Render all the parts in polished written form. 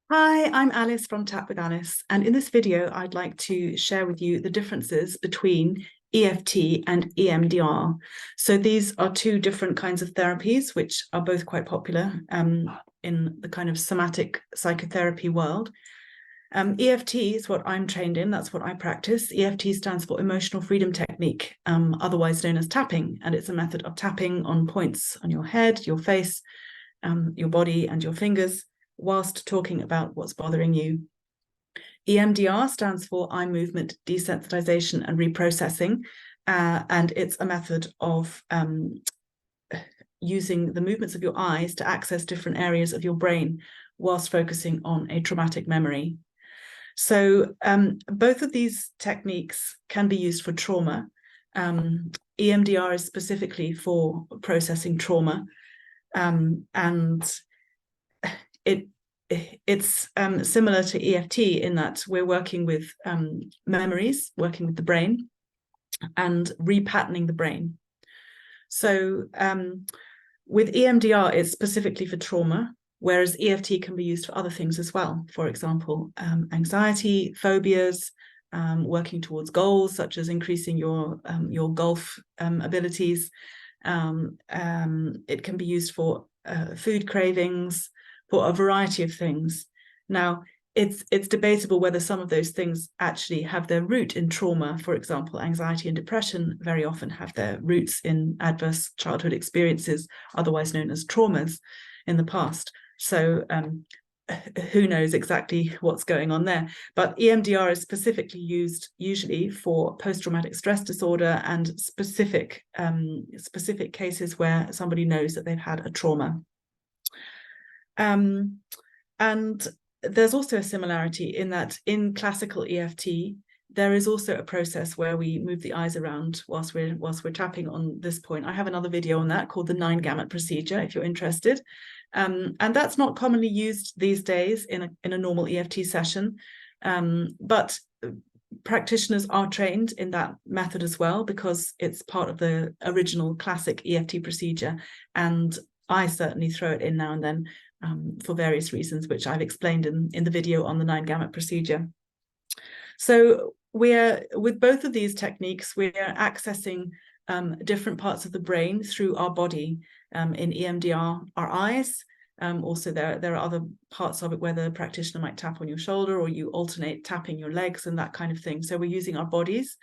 Hi, I'm Alice from Tap with Alice, and in this video, I'd like to share with you the differences between EFT and EMDR. So these are two different kinds of therapies, which are both quite popular in the kind of somatic psychotherapy world. EFT is what I'm trained in, that's what I practice. EFT stands for Emotional Freedom Technique, otherwise known as tapping, and it's a method of tapping on points on your head, your face, your body, and your fingers, whilst talking about what's bothering you. EMDR stands for eye movement desensitization and reprocessing, and it's a method of using the movements of your eyes to access different areas of your brain whilst focusing on a traumatic memory. So both of these techniques can be used for trauma. EMDR is specifically for processing trauma, and it's similar to EFT in that we're working with memories, working with the brain, and repatterning the brain. So with EMDR, it's specifically for trauma, whereas EFT can be used for other things as well. For example, anxiety, phobias, working towards goals such as increasing your golf abilities. It can be used for food cravings, for a variety of things. Now, it's debatable whether some of those things actually have their root in trauma. For example, anxiety and depression very often have their roots in adverse childhood experiences, otherwise known as traumas, in the past. So who knows exactly what's going on there. But EMDR is specifically used usually for post-traumatic stress disorder and specific cases where somebody knows that they've had a trauma. And there's also a similarity in that in classical EFT, there is also a process where we move the eyes around whilst we're tapping on this point. I have another video on that called the 9-gamut procedure, if you're interested. And that's not commonly used these days in a normal EFT session, but practitioners are trained in that method as well because it's part of the original classic EFT procedure. And I certainly throw it in now and then for various reasons, which I've explained in the video on the 9-gamut procedure. So with both of these techniques, we're accessing different parts of the brain through our body. In EMDR, our eyes. Also, there are other parts of it where the practitioner might tap on your shoulder, or you alternate tapping your legs and that kind of thing. So we're using our bodies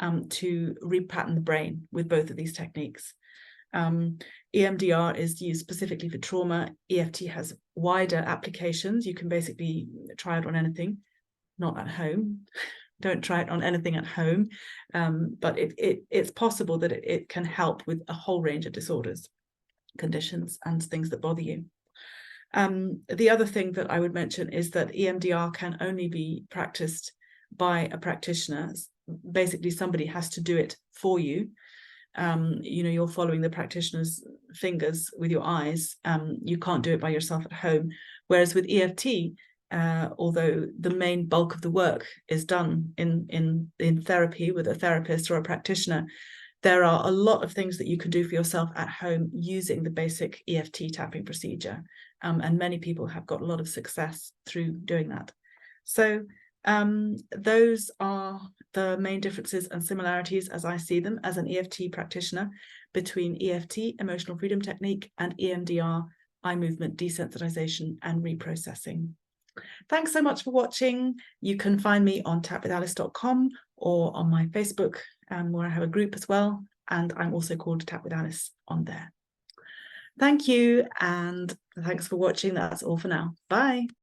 to repattern the brain with both of these techniques. EMDR is used specifically for trauma. EFT has wider applications. You can basically try it on anything, not at home. Don't try it on anything at home, but it's possible that it can help with a whole range of disorders, conditions, and things that bother you. The other thing that I would mention is that EMDR can only be practiced by a practitioner. Basically, somebody has to do it for you. You're following the practitioner's fingers with your eyes. You can't do it by yourself at home. Whereas with EFT, although the main bulk of the work is done in therapy with a therapist or a practitioner, there are a lot of things that you can do for yourself at home using the basic EFT tapping procedure. And many people have got a lot of success through doing that. So those are the main differences and similarities as I see them as an EFT practitioner between EFT, Emotional Freedom Technique, and EMDR, eye movement desensitization and reprocessing. Thanks so much for watching. You can find me on tapwithalice.com or on my Facebook, where I have a group as well. And I'm also called Tap with Alice on there. Thank you, and thanks for watching. That's all for now. Bye.